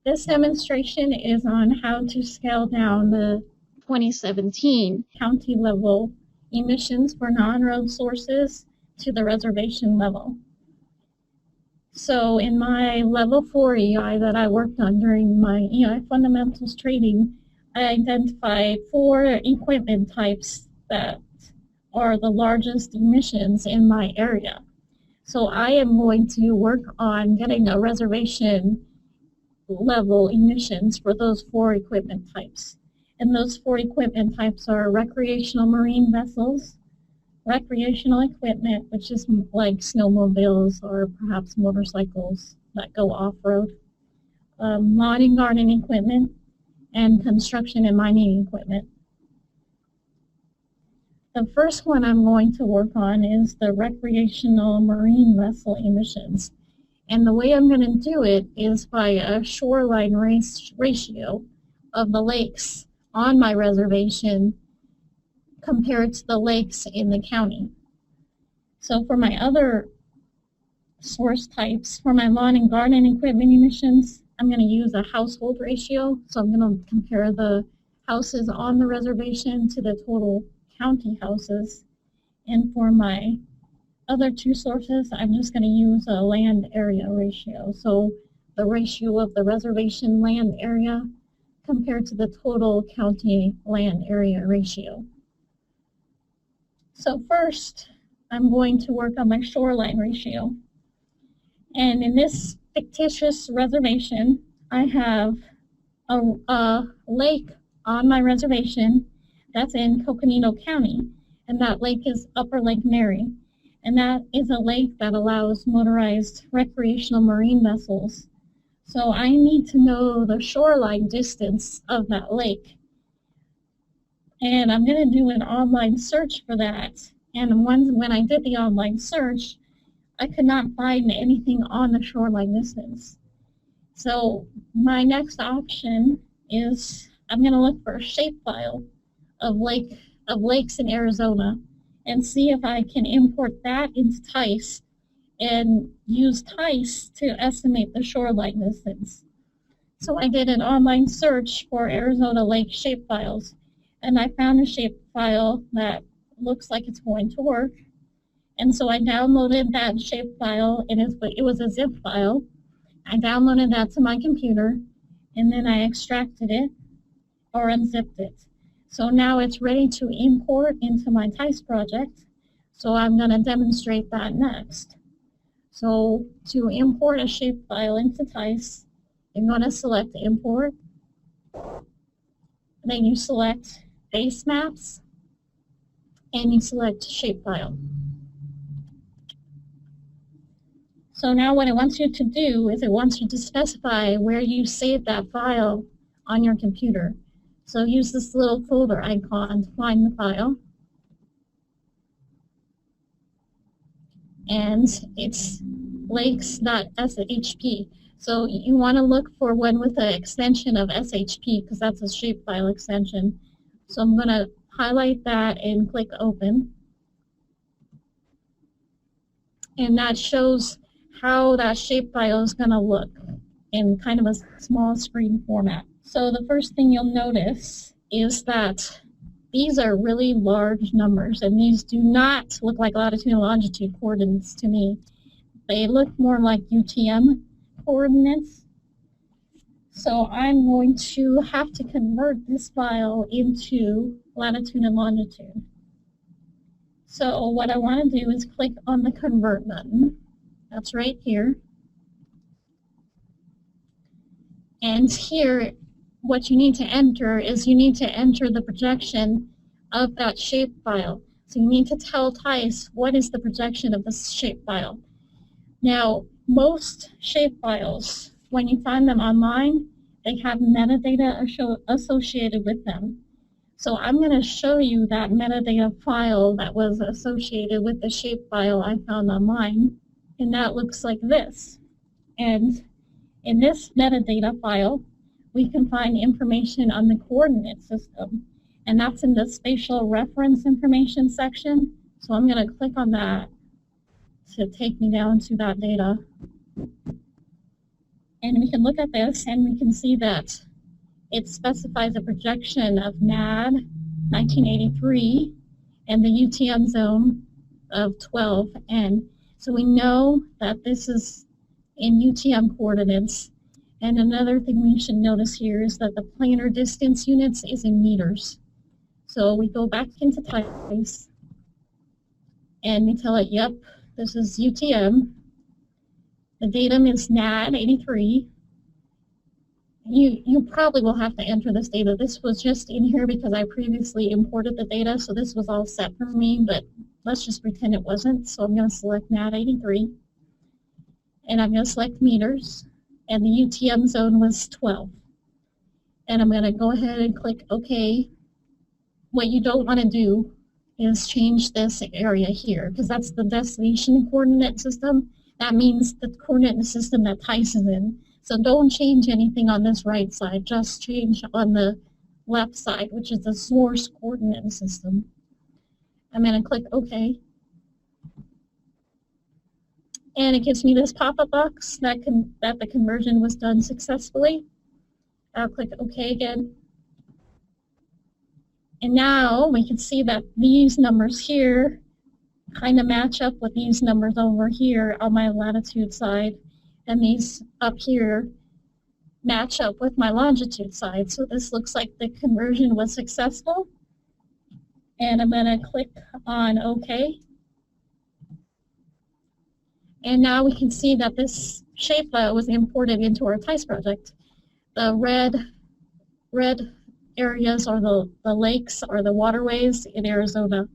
This demonstration is on how to scale down the 2017 county level emissions for non-road sources to the reservation level. So in my level 4 EI that I worked on during my EI fundamentals training, I identified 4 equipment types that are the largest emissions in my area. So I am going to work on getting a reservation level emissions for those 4 equipment types. And those 4 equipment types are recreational marine vessels, recreational equipment, which is like snowmobiles or perhaps motorcycles that go off-road, lawn and garden equipment, and construction and mining equipment. The first one I'm going to work on is the recreational marine vessel emissions. And the way I'm going to do it is by a shoreline ratio of the lakes on my reservation compared to the lakes in the county. So for my other source types, for my lawn and garden equipment emissions, I'm going to use a household ratio. So I'm going to compare the houses on the reservation to the total county houses. And for my other 2 sources, I'm just going to use a land area ratio. So the ratio of the reservation land area compared to the total county land area ratio. So first, I'm going to work on my shoreline ratio. And in this fictitious reservation, I have a lake on my reservation that's in Coconino County, and that lake is Upper Lake Mary. And that is a lake that allows motorized recreational marine vessels. So I need to know the shoreline distance of that lake. And I'm going to do an online search for that. And when I did the online search, I could not find anything on the shoreline distance. So my next option is I'm going to look for a shapefile of lakes in Arizona and see if I can import that into TEISS and use TEISS to estimate the shoreline distance. So I did an online search for Arizona lake shapefiles, and I found a shapefile that looks like it's going to work. And so I downloaded that shapefile, and it was a zip file. I downloaded that to my computer, and then I extracted it or unzipped it. So now it's ready to import into my TEISS project. So I'm going to demonstrate that next. So to import a shapefile into TEISS, you're going to select import. Then you select base maps, and you select shapefile. So now what it wants you to do is it wants you to specify where you save that file on your computer. So use this little folder icon to find the file. And it's lakes.shp. So you want to look for one with the extension of SHP because that's a shapefile extension. So I'm going to highlight that and click open. And that shows how that shapefile is going to look in kind of a small screen format. So the first thing you'll notice is that these are really large numbers, and these do not look like latitude and longitude coordinates to me. They look more like UTM coordinates. So I'm going to have to convert this file into latitude and longitude. So what I want to do is click on the convert button. That's right here. And here, what you need to enter is you need to enter the projection of that shapefile. So you need to tell TEISS what is the projection of this shapefile. Now, most shapefiles, when you find them online, they have metadata associated with them. So I'm going to show you that metadata file that was associated with the shapefile I found online, and that looks like this. And in this metadata file, we can find information on the coordinate system, and that's in the spatial reference information section. So I'm going to click on that to take me down to that data. And we can look at this and we can see that it specifies a projection of NAD 1983 and the UTM zone of 12. And so we know that this is in UTM coordinates. And another thing we should notice here is that the planar distance units is in meters. So we go back into TEISS and we tell it, yep, this is UTM. The datum is NAD 83. You probably will have to enter this data. This was just in here because I previously imported the data, so this was all set for me, but let's just pretend it wasn't. So I'm going to select NAD 83, and I'm going to select meters, and the UTM zone was 12. And I'm going to go ahead and click OK. What you don't want to do is change this area here, because that's the destination coordinate system. That means the coordinate system that TEISS is in. So don't change anything on this right side, just change on the left side, which is the source coordinate system. I'm going to click OK. And it gives me this pop-up box that the conversion was done successfully. I'll click OK again. And now we can see that these numbers here kind of match up with these numbers over here on my latitude side. And these up here match up with my longitude side. So this looks like the conversion was successful. And I'm going to click on OK. And now we can see that this shapefile was imported into our TEISS project. The red areas are the lakes or the waterways in Arizona.